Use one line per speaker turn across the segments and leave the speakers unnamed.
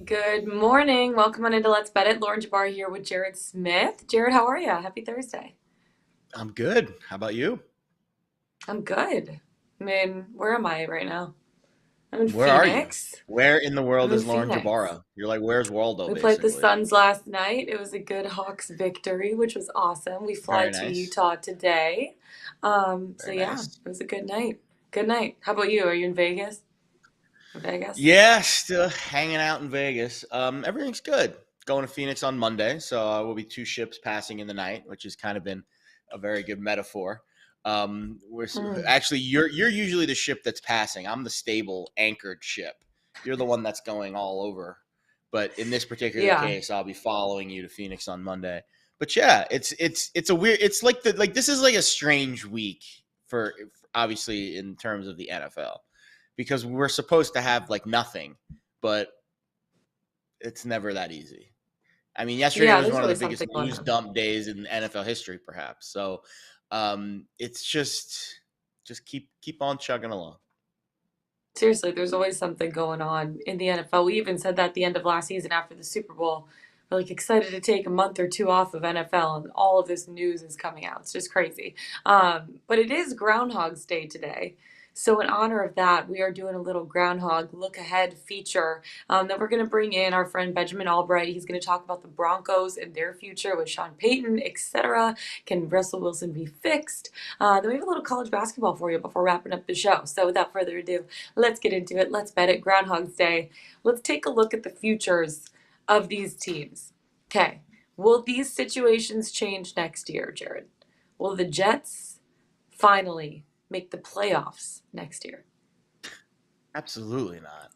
Good morning. Welcome on into Let's Bet It. Lauren Jabbar here with Jared Smith. Jared, how are you? Happy Thursday.
I'm good. How about you?
I'm good. Where am I right now? I'm in
Where are you?
Phoenix.
Where in the
I'm
world
in
is Lauren
Phoenix.
Jabara? You're like, where's Waldo,
We played the
basically?
Suns last night. It was a good Hawks victory, which was awesome. We fly
Very
to
nice.
Utah today. So
Very
yeah,
nice.
it was a good night. Good night. How about you? Are you in Vegas? Vegas?
Yeah, still hanging out in Vegas. Everything's good. Going to Phoenix on Monday, so we'll be two ships passing in the night, which has kind of been a very good metaphor. We're
Mm.
actually you're usually the ship that's passing. I'm the stable anchored ship. You're the one that's going all over. But in this particular
Yeah.
case, I'll be following you to Phoenix on Monday. But yeah, it's a weird. It's like this is like a strange week for obviously in terms of the NFL because we're supposed to have like nothing, but it's never that easy. I mean, yesterday
Yeah,
was
there's
one of the
always
biggest
something going
news
on.
dump days in NFL history, perhaps. So it's just keep on chugging along.
Seriously, there's always something going on in the NFL. We even said that at the end of last season after the Super Bowl. We're like excited to take a month or two off of NFL, and all of this news is coming out. It's just crazy. But it is Groundhog's Day today. So, in honor of that, we are doing a little Groundhog look ahead feature that we're going to bring in our friend Benjamin Allbright. He's going to talk about the Broncos and their future with Sean Payton, etc. Can Russell Wilson be fixed? Then we have a little college basketball for you before wrapping up the show. So, without further ado, let's get into it. Let's bet it. Groundhog's Day. Let's take a look at the futures of these teams. Okay. Will these situations change next year, Jared? Will the Jets finally make the playoffs next year?
Absolutely not.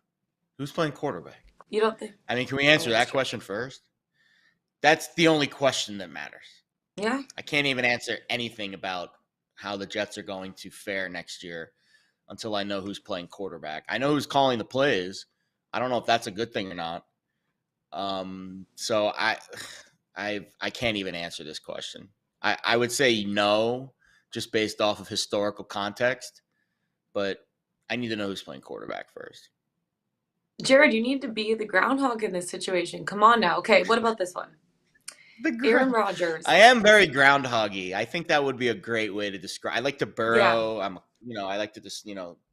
Who's playing quarterback?
You don't think?
I mean, can we
Oh,
answer
that's
that
true.
question first? That's the only question that matters.
Yeah.
I can't even answer anything about how the Jets are going to fare next year until I know who's playing quarterback. I know who's calling the plays. I don't know if that's a good thing or not. So I can't even answer this question. I would say no, just based off of historical context, but I need to know who's playing quarterback first.
Jared, you need to be the groundhog in this situation. Come on now. Okay, what about this one?
The
Aaron
ground.
Rodgers.
I am very groundhoggy. I think that would be a great way to describe. I like to
Yeah.
burrow. I like to just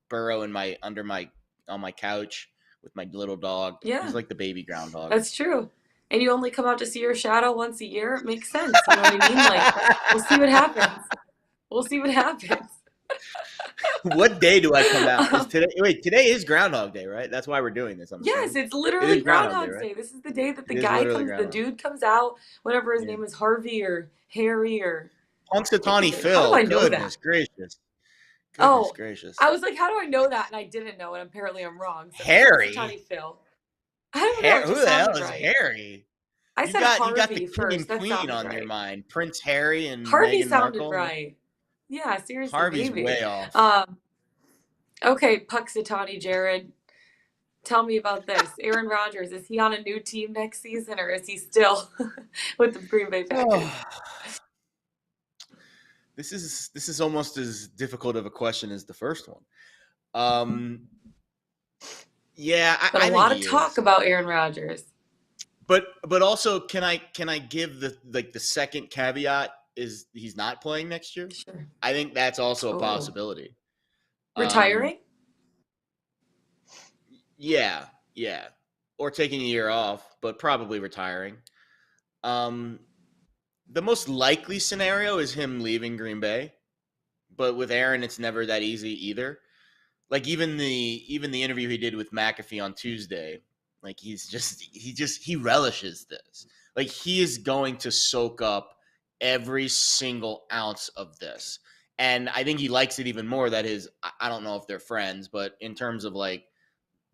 burrow in my under my on my couch with my little dog. He's
Yeah,
like the baby groundhog.
that's true. And you only come out to see your shadow once a year. It makes sense. You know what I mean? Like, we'll see what happens. We'll see what happens.
What day do I come out? Is
Um,
today? Wait, today is Groundhog Day, right? That's why we're doing this. I'm
yes,
assuming
it's
it
literally
is Groundhog Day,
Groundhog's
right?
Day. This is the day that
It is literally
the
Groundhog.
dude comes out, whatever his
Yeah.
name is, Harvey or Harry or what
Punxsutawney
is it? How do
Phil.
I know that?
Goodness gracious. Goodness
Oh,
gracious.
I was like, how do I know that? And I didn't know, and apparently I'm wrong. So
Harry.
Punxsutawney Phil. I don't know. It
Who
just
the hell
sounded
is
right.
Harry?
I said
You got the
Harvey
king and
first. That
queen
sounded
on your
right.
mind. Prince Harry and
Harvey
Meghan
sounded
Markle.
right. Yeah, seriously,
Harvey's
maybe.
way off.
Um, okay, Puxatawny Jared, tell me about this. Aaron Rodgers, is he on a new team next season or is he still with the Green Bay Packers?
Oh, this is almost as difficult of a question as the first one. Um, yeah,
Been a
I think
lot of
he
talk
is.
about Aaron Rodgers.
But also, can I give the second caveat is he's not playing next year?
Sure.
I think that's also a
Oh,
possibility. Um,
retiring?
yeah, yeah, or taking a year off, but probably retiring. Um, the most likely scenario is him leaving Green Bay, but with Aaron, it's never that easy either. Like even the interview he did with McAfee on Tuesday, like he relishes this. Like he is going to soak up every single ounce of this. And I think he likes it even more that I don't know if they're friends, but in terms of like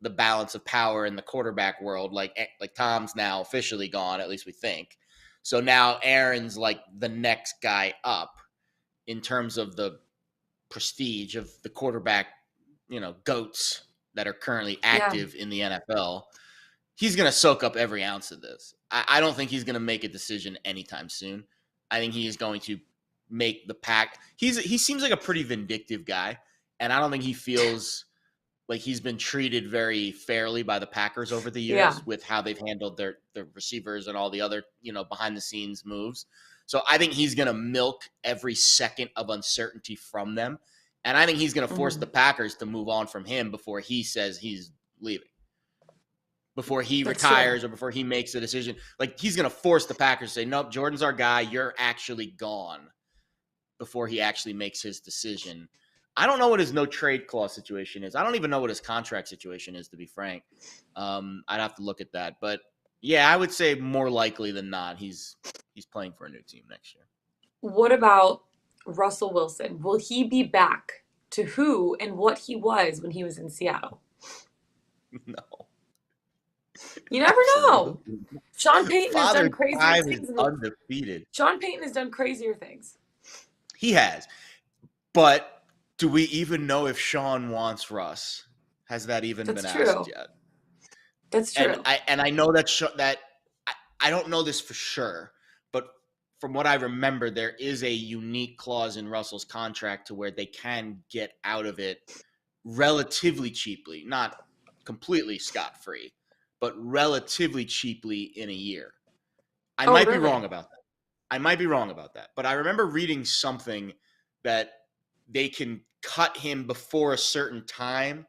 the balance of power in the quarterback world, like Tom's now officially gone, at least we think. So now Aaron's like the next guy up in terms of the prestige of the quarterback, goats that are currently
Yeah.
active in the NFL. He's going to soak up every ounce of this. I don't think he's going to make a decision anytime soon. I think he is going to make the pack. He seems like a pretty vindictive guy, and I don't think he feels like he's been treated very fairly by the Packers over the
Yeah.
years with how they've handled their receivers and all the other, behind the scenes moves. So I think he's going to milk every second of uncertainty from them. And I think he's going to force
Hmm.
the Packers to move on from him before he says he's leaving, before he
That's true.
retires or before he makes a decision. Like he's going to force the Packers to say, nope, Jordan's our guy. You're actually gone, before he actually makes his decision. I don't know what his no trade clause situation is. I don't even know what his contract situation is, to be frank. I'd have to look at that. But yeah, I would say more likely than not, he's playing for a new team next year.
What about Russell Wilson? Will he be back to who and what he was when he was in Seattle?
No,
You never know.
absolutely.
Sean Payton has done
Father
crazier
Time is
things.
undefeated.
Sean Payton has done crazier things.
He has. But do we even know if Sean wants Russ? Has that even been
That's
asked
true.
yet?
That's
And
true.
I know that I don't know this for sure, but from what I remember, there is a unique clause in Russell's contract to where they can get out of it relatively cheaply, not completely scot-free, but relatively cheaply in a year. I
Oh,
might be wrong
really?
about that. But I remember reading something that they can cut him before a certain time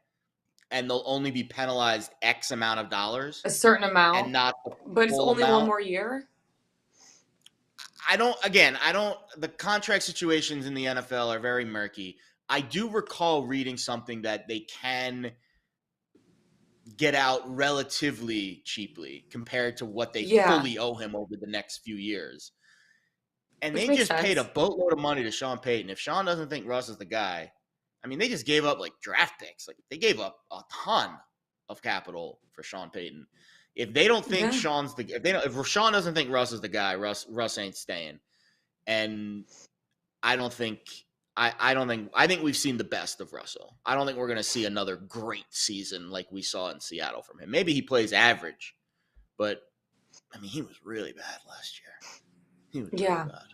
and they'll only be penalized X amount of dollars
A certain
and
amount,
not the
but it's
full
only one
amount.
more year.
The contract situations in the NFL are very murky. I do recall reading something that they can get out relatively cheaply compared to what they
Yeah,
fully owe him over the next few years. And
which
they
makes
just paid a
sense.
boatload of money to Sean Payton. If Sean doesn't think Russ is the guy, I mean, they just gave up like draft picks. Like they gave up a ton of capital for Sean Payton. If they don't think
Yeah,
if Sean doesn't think Russ is the guy, Russ ain't staying. And I don't think I think we've seen the best of Russell. I don't think we're gonna see another great season like we saw in Seattle from him. Maybe he plays average, but I mean he was really bad last year. He was really
yeah,
bad.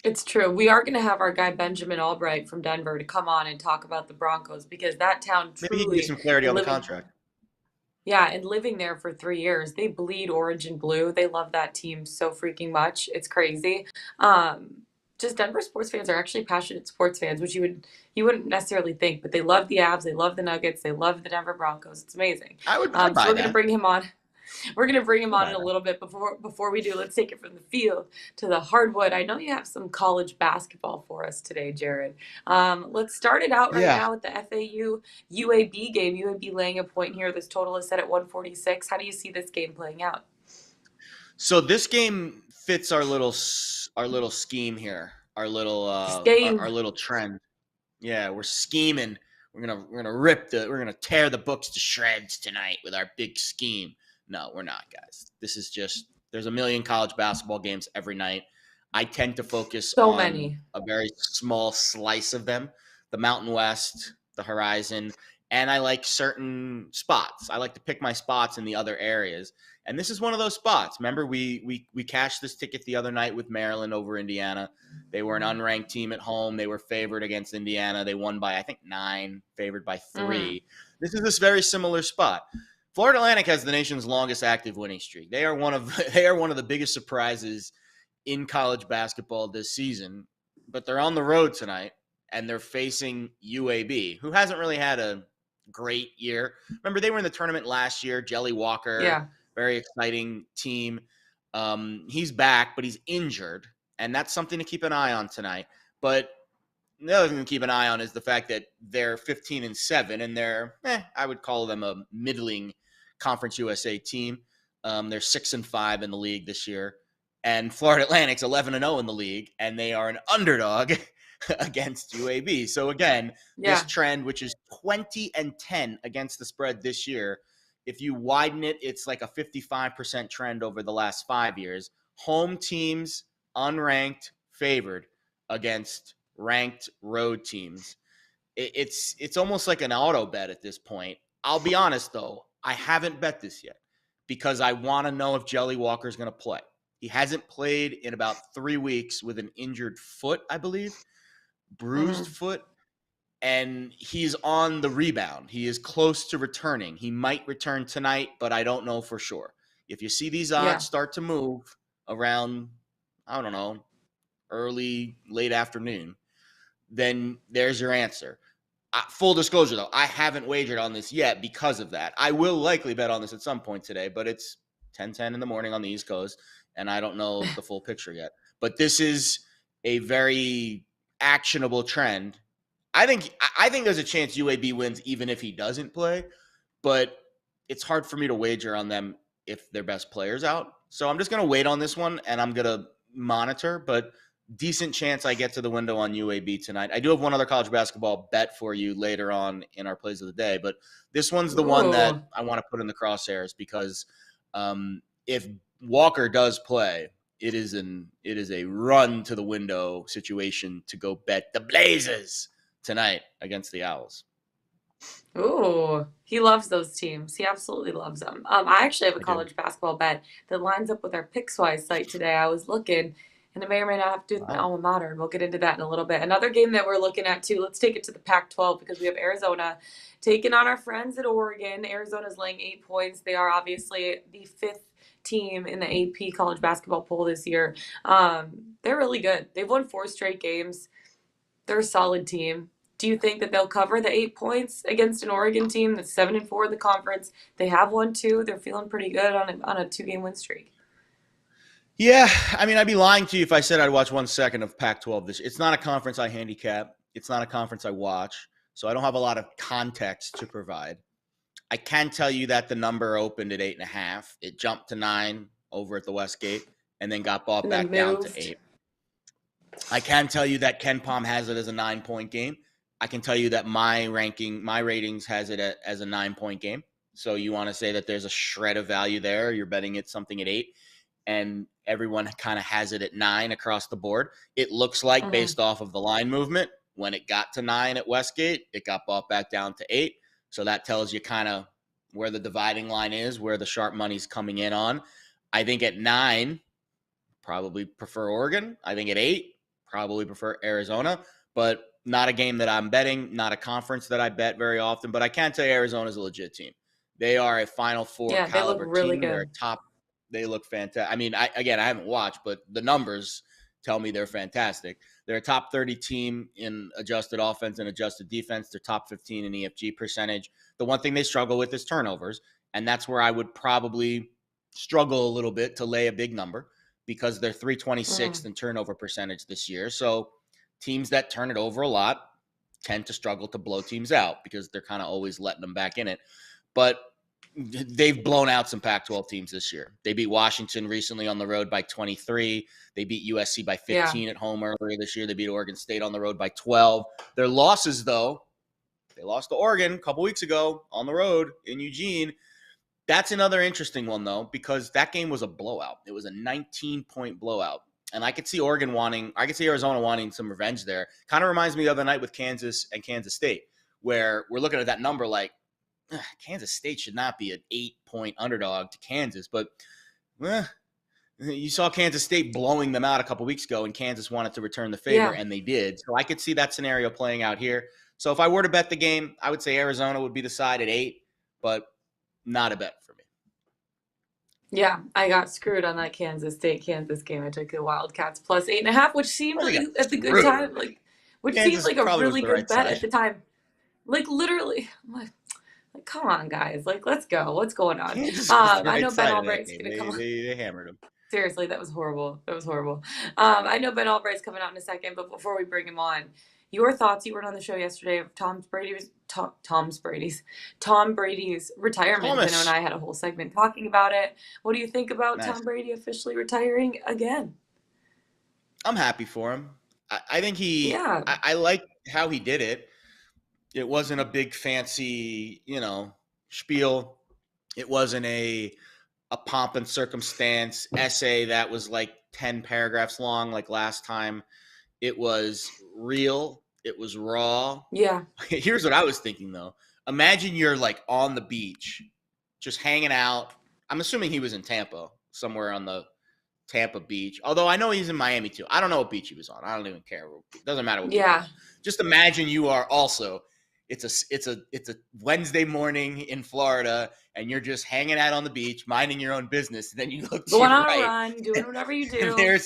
it's true. We are going to have our guy Benjamin Allbright from Denver to come on and talk about the Broncos because that town
Maybe he can get
truly,
some clarity
and
on the
living,
contract.
yeah, and living there for 3 years, they bleed orange and blue. They love that team so freaking much. It's crazy. Um, just Denver sports fans are actually passionate sports fans, which you wouldn't necessarily think, but they love the Avs, they love the Nuggets, they love the Denver Broncos. It's amazing.
I'd
So
buy
we're gonna
that.
bring him on. We're gonna bring him
I'd
on
buy
in a
that.
little bit. Before we do, let's take it from the field to the hardwood. I know you have some college basketball for us today, Jared. Let's start it out right
Yeah.
now with the FAU UAB game. UAB laying a point here. This total is set at 146. How do you see this game playing out?
So this game fits our little scheme here.
This game,
Our little trend. Yeah, we're scheming. We're gonna tear the books to shreds tonight with our big scheme. No, we're not, guys. This is just there's a million college basketball games every night. I tend to focus
so
on
many.
a very small slice of them, the Mountain West, the Horizon, and I like certain spots. I like to pick my spots in the other areas. And this is one of those spots. Remember, we cashed this ticket the other night with Maryland over Indiana. They were an unranked team at home. They were favored against Indiana. They won by, I think, 9, favored by
Hmm.
3. This is this very similar spot. Florida Atlantic has the nation's longest active winning streak. They are one of the biggest surprises in college basketball this season. But they're on the road tonight, and they're facing UAB, who hasn't really had a great year. Remember, they were in the tournament last year. Jelly Walker,
Yeah.
very exciting team. He's back, but he's injured, and that's something to keep an eye on tonight. But the other thing to keep an eye on is the fact that they're 15-7, and they're, I would call them a middling Conference USA team. They're 6-5 in the league this year, and Florida Atlantic's 11-0 in the league, and they are an underdog against UAB. So again, this
Yeah.
trend, which is 20-10 against the spread this year, if you widen it, it's like a 55% trend over the last 5 years. Home teams, unranked, favored against ranked road teams. It's almost like an auto bet at this point. I'll be honest though, I haven't bet this yet because I want to know if Jelly Walker is going to play. He hasn't played in about 3 weeks with an injured foot, I believe, bruised
Hmm.
foot, and he's on the rebound. He is close to returning. He might return tonight, but I don't know for sure. If you see these
Yeah.
odds start to move around, I don't know, early, late afternoon, then there's your answer. Full disclosure, though, I haven't wagered on this yet because of that. I will likely bet on this at some point today, but it's 10:10 in the morning on the East Coast, and I don't know the full picture yet. But this is a very actionable trend. I think there's a chance UAB wins even if he doesn't play, but it's hard for me to wager on them if their best player's out. So I'm just going to wait on this one, and I'm going to monitor, but decent chance I get to the window on UAB tonight. I do have one other college basketball bet for you later on in our plays of the day, but this one's the one that
Ooh.
I want to put in the crosshairs because if Walker does play, it is a run to the window situation to go bet the Blazers tonight against the Owls.
Ooh, he loves those teams. He absolutely loves them. I actually have a
I do.
college basketball bet that lines up with our Pickswise site today. I was looking, and it may or may not have to do with my
Wow.
alma mater, and we'll get into that in a little bit. Another game that we're looking at too. Let's take it to the Pac-12 because we have Arizona taking on our friends at Oregon. Arizona's laying 8 points. They are obviously the fifth team in the AP college basketball poll this year. They're really good. They've won 4 straight games. They're a solid team. Do you think that they'll cover the 8 points against an Oregon team that's 7-4 in the conference? They have won 2. They're feeling pretty good on a 2-game win streak.
Yeah, I mean, I'd be lying to you if I said I'd watch 1 second of Pac-12 this year. It's not a conference I handicap. It's not a conference I watch, so I don't have a lot of context to provide. I can tell you that the number opened at 8.5. It jumped to 9 over at the Westgate, and then got bought
And then
back down to
moved.
8. I can tell you that Ken Palm has it as a 9-point game. I can tell you that my ratings has it as a 9-point game. So you want to say that there's a shred of value there. You're betting it something at 8, and everyone kind of has it at 9 across the board. It looks like,
Mhm.
based off of the line movement, when it got to 9 at Westgate, it got bought back down to 8. So that tells you kind of where the dividing line is, where the sharp money's coming in on. I think at 9, probably prefer Oregon. I think at 8, probably prefer Arizona, but not a game that I'm betting, not a conference that I bet very often. But I can tell you Arizona's a legit team. They are a Final Four
Yeah, they look
caliber
really
team. They're a
good.
top. They look fantastic. I mean, I haven't watched, but the numbers tell me they're fantastic. They're a top 30 team in adjusted offense and adjusted defense. They're top 15 in EFG percentage. The one thing they struggle with is turnovers, and that's where I would probably struggle a little bit to lay a big number because they're 326th
Mm.
in turnover percentage this year. So teams that turn it over a lot tend to struggle to blow teams out because they're kind of always letting them back in it. But they've blown out some Pac-12 teams this year. They beat Washington recently on the road by 23. They beat USC by
Yeah.
15 at home earlier this year. They beat Oregon State on the road by 12. Their losses, though, they lost to Oregon a couple weeks ago on the road in Eugene. That's another interesting one, though, because that game was a blowout. It was a 19-point blowout. And I could see Arizona wanting some revenge there. Kind of reminds me of the other night with Kansas and Kansas State, where we're looking at that number like, Kansas State should not be an 8-point underdog to Kansas. But you saw Kansas State blowing them out a couple weeks ago, and Kansas wanted to return the favor,
Yeah.
and they did. So I could see that scenario playing out here. So if I were to bet the game, I would say Arizona would be the side at 8, but not a bet for me.
Yeah, I got screwed on that Kansas State Kansas game. I took the Wildcats plus 8.5, which seemed
Probably got
like at the good
screwed.
time, which seemed
Kansas
like a
probably was
really
the
good
right
bet
side.
at the time. Like literally, like come on, guys, like let's go. What's going on?
Kansas was the
I
right
know Ben
side of that
Albright's
game.
gonna come.
They hammered them.
Seriously, that was horrible. That was horrible. I know Ben Albright's coming out in a second, but before we bring him on, your thoughts? You weren't on the show yesterday of Tom Brady's retirement. I know, and
Thomas.
I had a whole segment talking about it. What do you think about
Nice.
Tom Brady officially retiring again?
I'm happy for him. I think
Yeah,
I like how he did it. It wasn't a big fancy, spiel. It wasn't a pomp and circumstance essay that was like 10 paragraphs long like last time. It was real. It was raw.
yeah,
Here's what I was thinking, though. Imagine you're like on the beach, just hanging out. I'm assuming he was in Tampa, somewhere on the Tampa Beach. Although I know he's in Miami too. I don't know what beach he was on. I don't even care. It doesn't matter what beach he was
Yeah.
on. Just imagine you are also. It's a Wednesday morning in Florida, and you're just hanging out on the beach, minding your own business. And then you look to
Going
your
on a
right,
run, doing whatever you
and
do.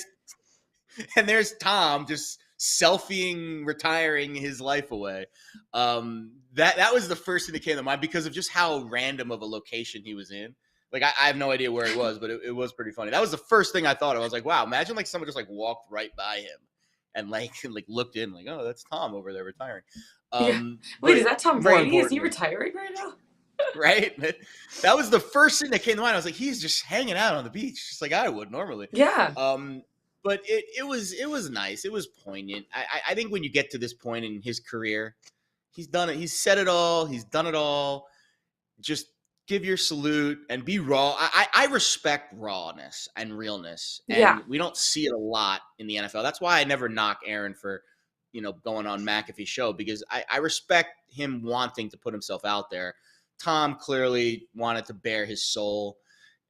there's Tom just selfieing, retiring his life away. That was the first thing that came to mind because of just how random of a location he was in. Like I have no idea where he was, but it was pretty funny. That was the first thing I thought of. I was like, wow, imagine like someone just like walked right by him and like looked in, like, oh, that's Tom over there retiring.
Yeah. Wait,
But
is that Tom
more
Brady? Is he
importantly,
retiring right now?
right? That was the first thing that came to mind. I was like, he's just hanging out on the beach, just like I would normally.
Yeah.
But it was nice. It was poignant. I think when you get to this point in his career, he's done it. He's said it all. He's done it all. Just give your salute and be raw. I respect rawness and realness,
Yeah.
and we don't see it a lot in the NFL. That's why I never knock Aaron for going on McAfee's show, because I respect him wanting to put himself out there. Tom clearly wanted to bare his soul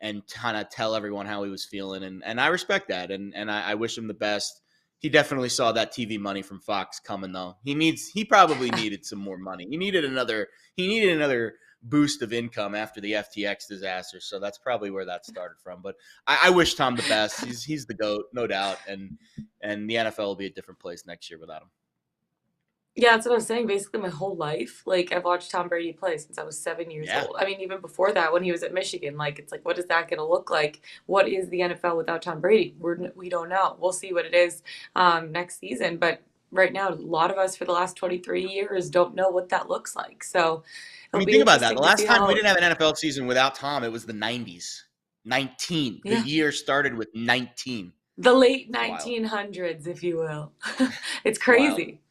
and kind of tell everyone how he was feeling, and I respect that, and I wish him the best. He definitely saw that TV money from Fox coming, though. He probably needed some more money. He needed another boost of income after the FTX disaster, so that's probably where that started from. But I wish Tom the best. He's the GOAT, no doubt, and the NFL will be a different place next year without him.
Yeah, that's what I was saying. Basically, my whole life, like I've watched Tom Brady play since I was 7 years
Yeah.
old. I mean, even before that, when he was at Michigan, like it's like, what is that going to look like? What is the NFL without Tom Brady? We don't know. We'll see what it is next season. But right now, a lot of us for the last 23 years don't know what that looks like. So
I
it'll
mean,
be
think about that. The
interesting to
last
see
time we
how.
didn't have an NFL season without Tom, it was the 90s. 19. The
Yeah,
year started with 19.
the late
It's wild.
1900s, if you will. It's
It's wild.
crazy.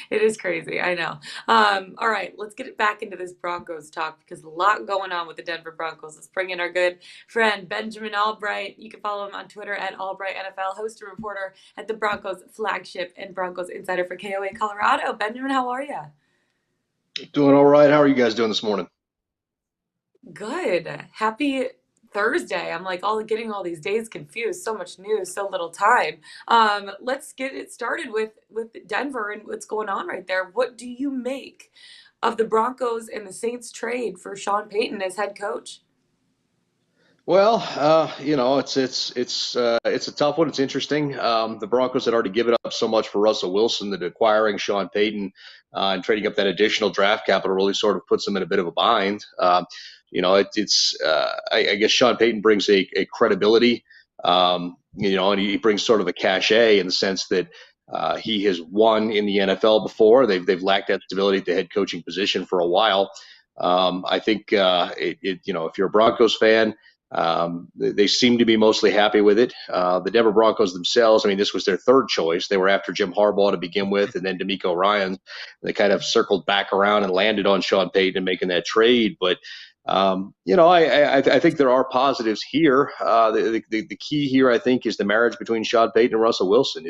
It is crazy. I know. All right, let's get it back into this Broncos talk because a lot going on with the Denver Broncos. Let's bring in our good friend Benjamin Allbright. You can follow him on Twitter at Allbright NFL, host and reporter at the Broncos flagship and Broncos insider for KOA Colorado. Benjamin, how are you?
Doing all right. How are you guys doing this morning?
Good. Happy Thursday. I'm like getting all these days confused. So much news, so little time. Let's get it started with Denver and what's going on right there. What do you make of the Broncos and the Saints trade for Sean Payton as head coach?
Well, it's a tough one. It's interesting. The Broncos had already given up so much for Russell Wilson that acquiring Sean Payton and trading up that additional draft capital really sort of puts them in a bit of a bind. I guess Sean Payton brings a credibility, and he brings sort of a cachet in the sense that he has won in the NFL before. They've lacked that stability at the head coaching position for a while. I think if you're a Broncos fan. They seem to be mostly happy with it. The Denver Broncos themselves, I mean, this was their third choice. They were after Jim Harbaugh to begin with, and then DeMeco Ryans. They kind of circled back around and landed on Sean Payton and making that trade. But I think there are positives here. The key here, I think, is the marriage between Sean Payton and Russell Wilson.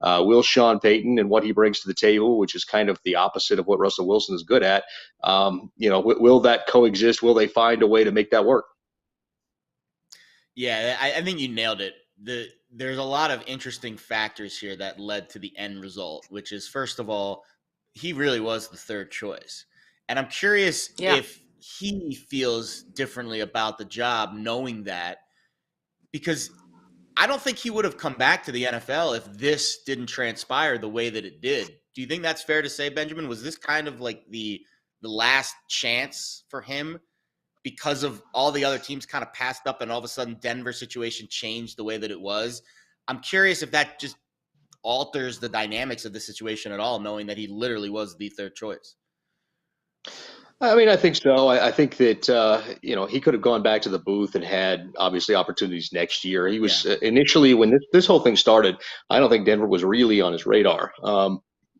Will Sean Payton and what he brings to the table, which is kind of the opposite of what Russell Wilson is good at, will that coexist? Will they find a way to make that work?
Yeah, I think you nailed it. There's a lot of interesting factors here that led to the end result, which is, first of all, he really was the third choice. And I'm curious if he feels differently about the job knowing that, because I don't think he would have come back to the NFL if this didn't transpire the way that it did. Do you think that's fair to say, Benjamin? Was this kind of like the last chance for him because of all the other teams kind of passed up and all of a sudden Denver situation changed the way that it was? I'm curious if that just alters the dynamics of the situation at all, knowing that he literally was the third choice.
I mean, I think so. I think that he could have gone back to the booth and had obviously opportunities next year. He was initially, when this whole thing started, I don't think Denver was really on his radar.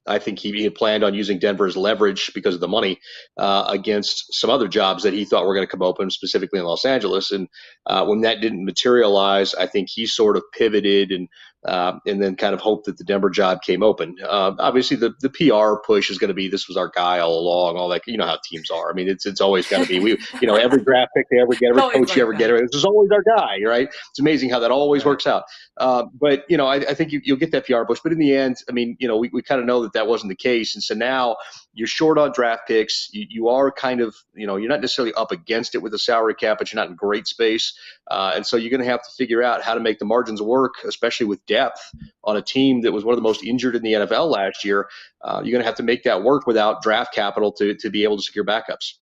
I think he had planned on using Denver as leverage because of the money against some other jobs that he thought were going to come open, specifically in Los Angeles. And when that didn't materialize, I think he sort of pivoted and and then kind of hope that the Denver job came open. Obviously, the PR push is going to be this was our guy all along, all that. You know how teams are. I mean, it's always got to be every draft pick they ever get,
It's
every
always
coach you
like
ever get,
that.
this is always our guy, right? It's amazing how that always
Right.
works out. But I think you'll get that PR push. But in the end, I mean, we kind of know that wasn't the case, and so now you're short on draft picks. You are kind of, you're not necessarily up against it with the salary cap, but you're not in great space. And so you're going to have to figure out how to make the margins work, especially with depth on a team that was one of the most injured in the NFL last year. You're going to have to make that work without draft capital to be able to secure backups.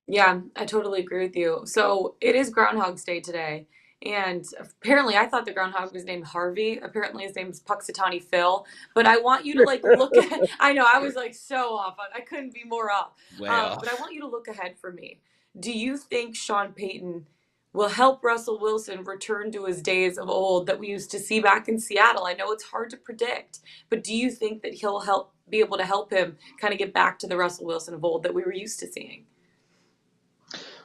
Yeah, I totally agree with you. So it is Groundhog's Day today. And apparently, I thought the groundhog was named Harvey. Apparently, his name's Puxatawny Phil. But I want you to look at. I know I was so off. I couldn't be more off.
Way
But I
off.
want you to look ahead for me. Do you think Sean Payton will help Russell Wilson return to his days of old that we used to see back in Seattle? I know it's hard to predict, but do you think that he'll be able to help him kind of get back to the Russell Wilson of old that we were used to seeing?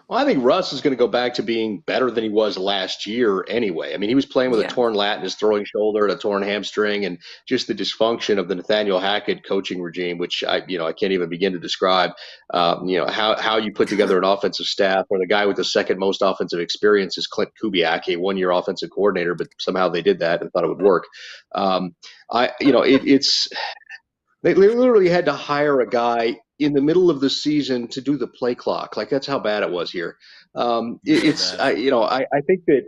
Well, I think Russ is going to go back to being better than he was last year anyway. I mean, he was playing with a
Yeah.
torn lat in his throwing shoulder and a torn hamstring, and just the dysfunction of the Nathaniel Hackett coaching regime, which I can't even begin to describe. How you put together an offensive staff, or the guy with the second most offensive experience is Clint Kubiak, a one-year offensive coordinator, but somehow they did that and thought it would work. It's they literally had to hire a guy in the middle of the season to do the play clock. Like that's how bad it was here.
Really bad.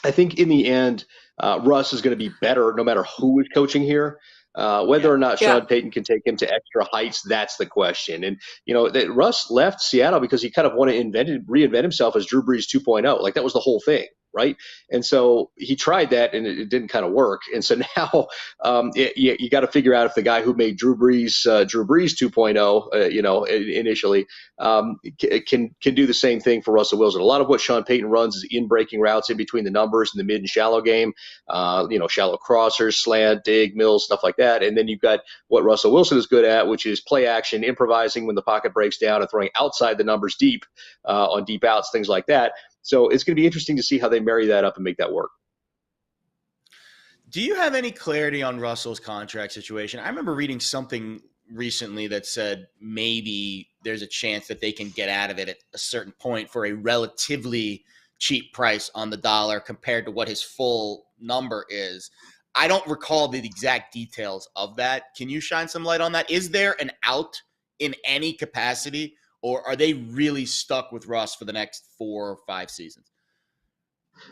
I think in the end, Russ is going to be better no matter who is coaching here. Whether
Yeah.
or not
Yeah.
Sean Payton can take him to extra heights, that's the question. And that Russ left Seattle because he kind of wanted to reinvent himself as Drew Brees 2.0. Like that was the whole thing, right? And so he tried that, and it didn't kind of work. And so now you got to figure out if the guy who made Drew Brees 2.0, initially, can do the same thing for Russell Wilson. A lot of what Sean Payton runs is in breaking routes in between the numbers in the mid and shallow game. Shallow crossers, slant, dig, mills, stuff like that. And then you've got what Russell Wilson is good at, which is play action, improvising when the pocket breaks down and throwing outside the numbers deep on deep outs, things like that. So it's going to be interesting to see how they marry that up and make that work.
Do you have any clarity on Russell's contract situation? I remember reading something recently that said maybe there's a chance that they can get out of it at a certain point for a relatively cheap price on the dollar compared to what his full number is. I don't recall the exact details of that. Can you shine some light on that? Is there an out in any capacity, or are they really stuck with Russ for the next 4 or 5 seasons?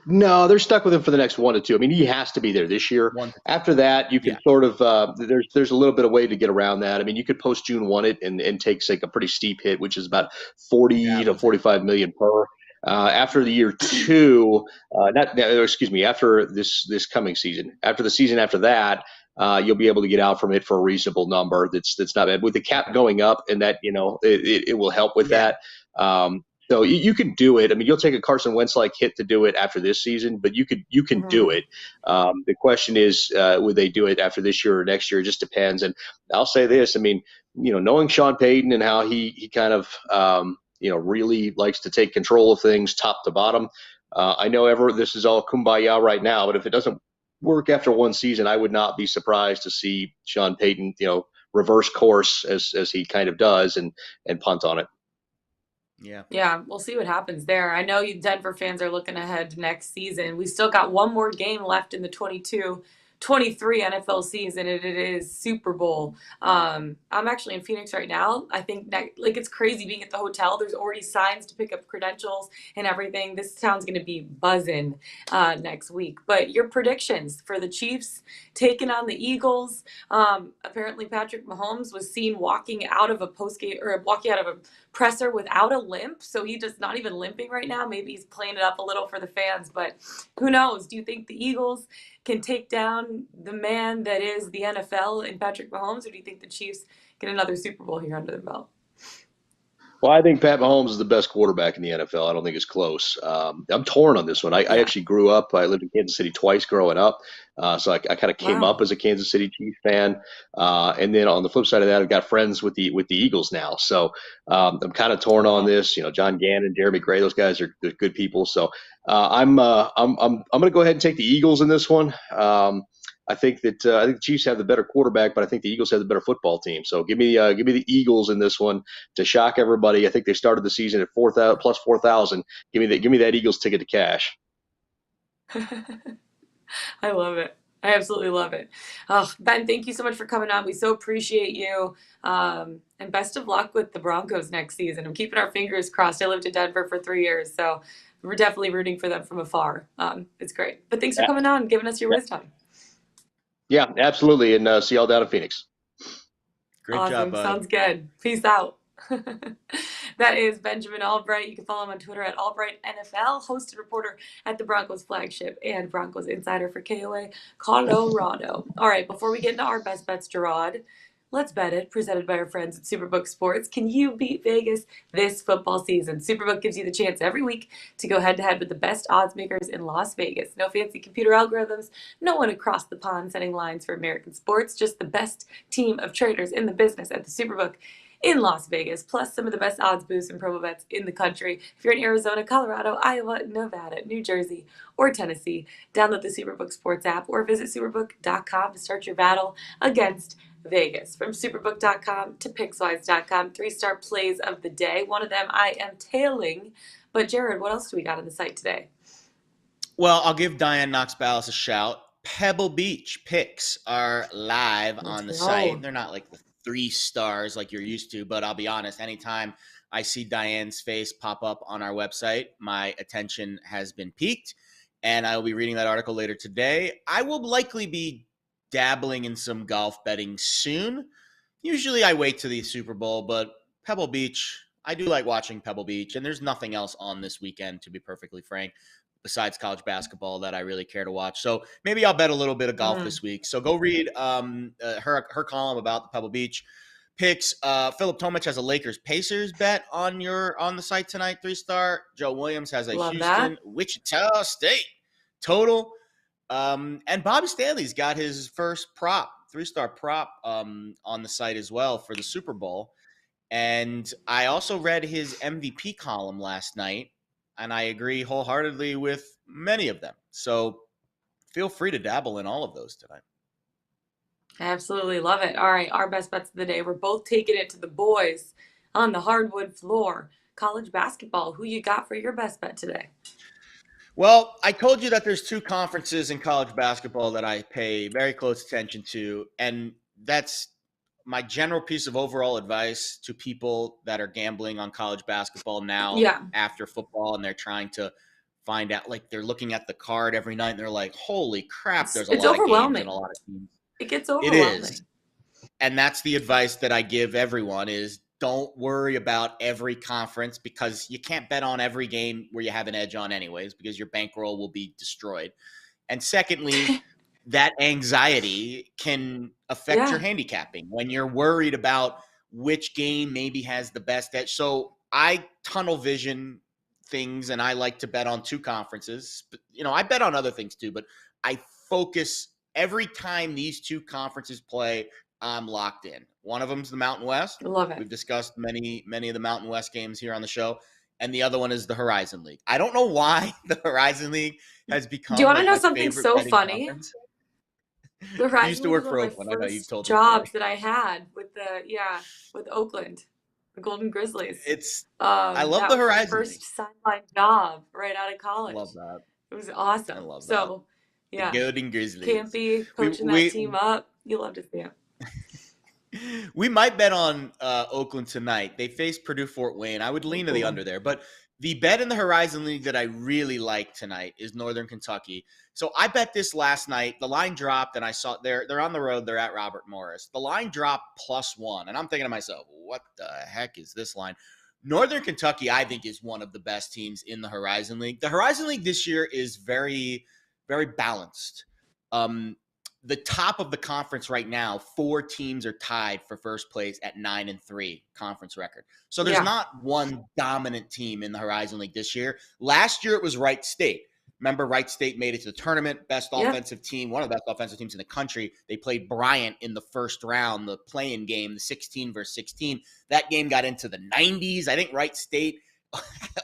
No, they're stuck with him for the next 1 to 2. I mean, he has to be there this year. After that, you can sort of there's a little bit of way to get around that. I mean, you could post June 1 it and take like a pretty steep hit, which is about 40 to 45 million per. After the year 2, after this coming season, after the season after that, you'll be able to get out from it for a reasonable number. That's not bad. With the cap going up, and that it will help with that. So you can do it. I mean, you'll take a Carson Wentz like hit to do it after this season, but you can do it. The question is, would they do it after this year or next year? It just depends. And I'll say this: I mean, knowing Sean Payton and how he kind of really likes to take control of things top to bottom. I know this is all kumbaya right now, but if it doesn't work after one season, I would not be surprised to see Sean Payton, reverse course as he kind of does and punt on it.
Yeah, we'll see what happens there. I know you Denver fans are looking ahead to next season. We still got one more game left in the 22-23 NFL season, and it is Super Bowl. I'm actually in Phoenix right now. I think it's crazy being at the hotel. There's already signs to pick up credentials and everything. This town's going to be buzzing next week. But your predictions for the Chiefs taking on the Eagles? Apparently, Patrick Mahomes was seen walking out of a presser without a limp, so he just not even limping right now. Maybe he's playing it up a little for the fans, but who knows? Do you think the Eagles can take down the man that is the NFL in Patrick Mahomes, or do you think the Chiefs get another Super Bowl here under their belt?
Well, I think Pat Mahomes is the best quarterback in the NFL. I don't think it's close. I'm torn on this one. I
Yeah.
actually grew up. I lived in Kansas City twice growing up, so I kind of came
Wow.
up as a Kansas City Chiefs fan. And then on the flip side of that, I've got friends with the Eagles now. So I'm kind of torn on
Uh-huh.
this. John Gannon, Jeremy Gray, those guys are they're good people. So I'm going to go ahead and take the Eagles in this one. I think the Chiefs have the better quarterback, but I think the Eagles have the better football team. So give me the Eagles in this one to shock everybody. I think they started the season at 4,000 plus 4,000. Give me that Eagles ticket to cash.
I love it. I absolutely love it. Oh, Ben, thank you so much for coming on. We so appreciate you. And best of luck with the Broncos next season. I'm keeping our fingers crossed. I lived in Denver for 3 years, so we're definitely rooting for them from afar. It's great. But thanks for
Yeah,
coming on and giving us your wisdom.
yeah, absolutely. And see y'all down in Phoenix.
Great job,
Awesome.
bud.
Sounds good. Peace out. That is Benjamin Allbright. You can follow him on Twitter at Allbright NFL, host and reporter at the Broncos flagship and Broncos insider for KOA Colorado. All right, before we get into our best bets, Gerard, let's bet it. Presented by our friends at Superbook Sports. Can you beat Vegas this football season? Superbook gives you the chance every week to go head to head with the best odds makers in Las Vegas. No fancy computer algorithms, no one across the pond setting lines for American sports, just the best team of traders in the business at the Superbook in Las Vegas, plus some of the best odds boosts and promo bets in the country. If you're in Arizona, Colorado, Iowa, Nevada, New Jersey, or Tennessee, download the Superbook Sports app or visit superbook.com to start your battle against Vegas. From superbook.com to pickswise.com, 3-star plays of the day. One of them I am tailing. But Jared, what else do we got on the site today?
Well, I'll give Diane Knox Ballas a shout. Pebble Beach picks are live on the site. They're not like the 3 stars like you're used to, but I'll be honest, anytime I see Diane's face pop up on our website, my attention has been piqued, and I will be reading that article later today. I will likely be dabbling in some golf betting soon. Usually I wait to the Super Bowl, but Pebble Beach, I do like watching Pebble Beach, and there's nothing else on this weekend, to be perfectly frank, besides college basketball that I really care to watch. So maybe I'll bet a little bit of golf this week. So go read her column about the Pebble Beach picks. Philip Tomich has a Lakers Pacers bet on the site tonight, 3-star. Joe Williams has a Houston Wichita State total. And Bobby Stanley's got his first prop, 3-star prop on the site as well for the Super Bowl. And I also read his MVP column last night, and I agree wholeheartedly with many of them. So feel free to dabble in all of those tonight.
I absolutely love it. All right, our best bets of the day. We're both taking it to the boys on the hardwood floor. College basketball. Who you got for your best bet today?
Well, I told you that there's 2 conferences in college basketball that I pay very close attention to, and that's my general piece of overall advice to people that are gambling on college basketball now after football, and they're trying to find out, like they're looking at the card every night and they're like, holy crap, there's a lot of games and a lot of teams.
It gets overwhelming.
It is. And that's the advice that I give everyone is don't worry about every conference, because you can't bet on every game where you have an edge on anyways, because your bankroll will be destroyed. And secondly, that anxiety can affect your handicapping when you're worried about which game maybe has the best edge. So I tunnel vision things, and I like to bet on 2 conferences. I bet on other things too, but I focus every time these 2 conferences play. I'm locked in. One of them is the Mountain West.
Love it.
We've discussed many of the Mountain West games here on the show. And the other one is the Horizon League. I don't know why the Horizon League has become.
Do you want to know something so funny?
Conference.
The Horizon
You used to work
League
for
was
Oakland.
one
I
of
know
my
you've told
first jobs that I had with Oakland, the Golden Grizzlies.
I love the Horizon
first
League.
sideline job right out of college.
Love that.
It was awesome.
I love that.
So, yeah.
The Golden Grizzlies.
Campy coaching that team up. You love to see it.
We might bet on Oakland tonight. They face Purdue Fort Wayne. I would lean to the under there. But the bet in the Horizon League that I really like tonight is Northern Kentucky. So I bet this last night. The line dropped, and I saw they're on the road. They're at Robert Morris. The line dropped +1, and I'm thinking to myself, what the heck is this line? Northern Kentucky, I think, is one of the best teams in the Horizon League. The Horizon League this year is very, very balanced. the top of the conference right now, 4 teams are tied for first place at 9-3 conference record. So there's not one dominant team in the Horizon League this year. Last year it was Wright State. Remember, Wright State made it to the tournament, best offensive team, one of the best offensive teams in the country. They played Bryant in the first round, the play-in game, the 16 versus 16. That game got into the 90s. I think Wright State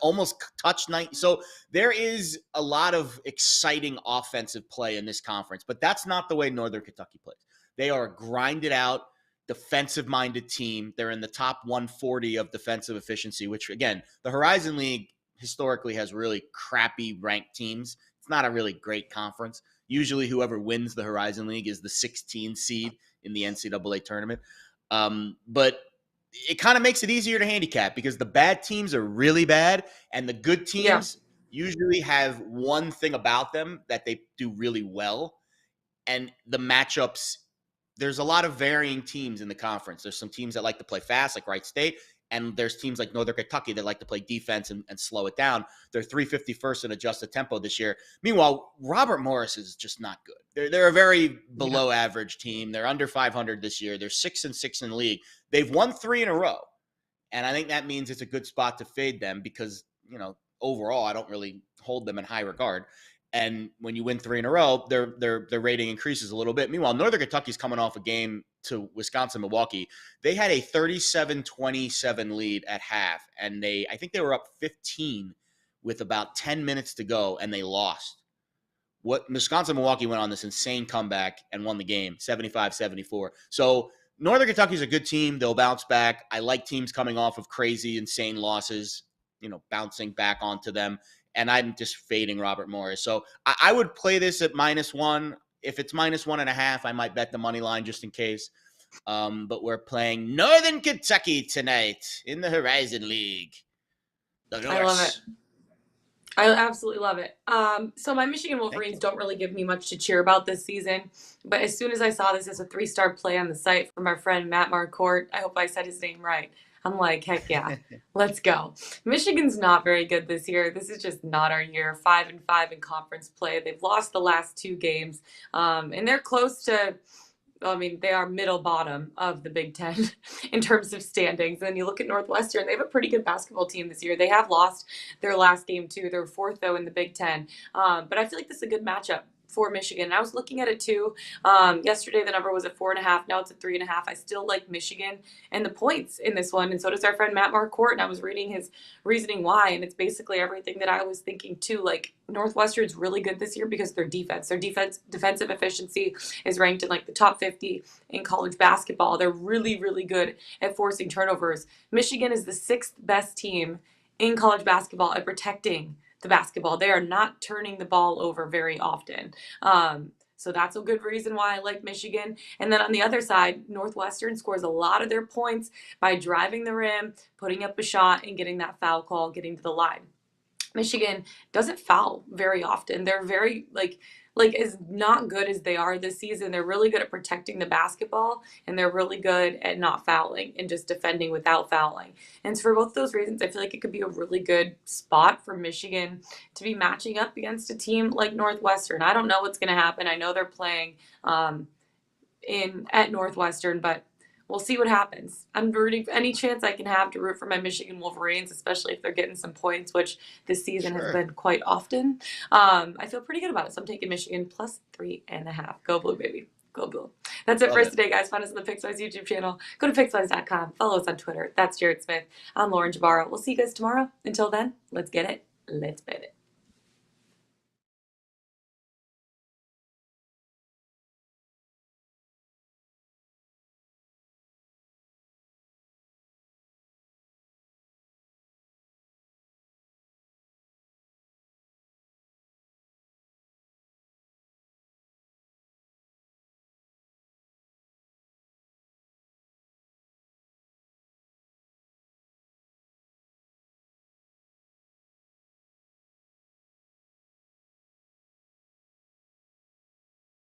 almost touched 90. So there is a lot of exciting offensive play in this conference, but that's not the way Northern Kentucky plays. They are a grinded out, defensive-minded team. They're in the top 140 of defensive efficiency, which, again, the Horizon League historically has really crappy ranked teams. It's not a really great conference. Usually whoever wins the Horizon League is the 16 seed in the NCAA tournament. But it kind of makes it easier to handicap because the bad teams are really bad and the good teams usually have one thing about them that they do really well. And the matchups, there's a lot of varying teams in the conference. There's some teams that like to play fast, like Wright State. And there's teams like Northern Kentucky that like to play defense and slow it down. They're 351st in adjusted tempo this year. Meanwhile, Robert Morris is just not good. They're a very below average team. They're under 500 this year. They're 6-6 in the league. They've won 3 in a row. And I think that means it's a good spot to fade them because, overall, I don't really hold them in high regard. And when you win 3 in a row, their rating increases a little bit. Meanwhile, Northern Kentucky's coming off a game to Wisconsin-Milwaukee. They had a 37-27 lead at half, and I think they were up 15 with about 10 minutes to go, and they lost. Wisconsin-Milwaukee went on this insane comeback and won the game, 75-74. So Northern Kentucky's a good team. They'll bounce back. I like teams coming off of crazy, insane losses, bouncing back onto them. And I'm just fading Robert Morris. So I would play this at -1. If it's -1.5, I might bet the money line just in case. But we're playing Northern Kentucky tonight in the Horizon League.
I love it. I absolutely love it. So my Michigan Wolverines don't really give me much to cheer about this season. But as soon as I saw this as a 3-star play on the site from our friend Matt Marcourt, I hope I said his name right. I'm like, heck yeah, let's go. Michigan's not very good this year. This is just not our year. 5-5 in conference play. They've lost the last 2 games, and they're close to. They are middle bottom of the Big Ten in terms of standings. And you look at Northwestern; they have a pretty good basketball team this year. They have lost their last game too. They're 4th though in the Big Ten, but I feel like this is a good matchup for Michigan. And I was looking at it too. Yesterday the number was at 4.5. Now it's at 3.5. I still like Michigan and the points in this one, and so does our friend Matt Marcourt. And I was reading his reasoning why, and it's basically everything that I was thinking too. Like Northwestern's really good this year because their defensive efficiency is ranked in like the top 50 in college basketball. They're really, really good at forcing turnovers. Michigan is the 6th best team in college basketball at protecting the basketball. They are not turning the ball over very often. So that's a good reason why I like Michigan. And then on the other side, Northwestern scores a lot of their points by driving the rim, putting up a shot, and getting that foul call, getting to the line. Michigan doesn't foul very often. They're very like as not good as they are this season. They're really good at protecting the basketball, and they're really good at not fouling and just defending without fouling. And so for both those reasons, I feel like it could be a really good spot for Michigan to be matching up against a team like Northwestern. I don't know what's going to happen. I know they're playing at Northwestern, but we'll see what happens. I'm rooting for any chance I can have to root for my Michigan Wolverines, especially if they're getting some points, which this season has been quite often. I feel pretty good about it. So I'm taking Michigan plus 3.5. Go Blue, baby. Go Blue. That's it for us today, guys. Find us on the Pickswise YouTube channel. Go to Pickswise.com. Follow us on Twitter. That's Jared Smith. I'm Lauren Jabara. We'll see you guys tomorrow. Until then, let's get it. Let's bet it.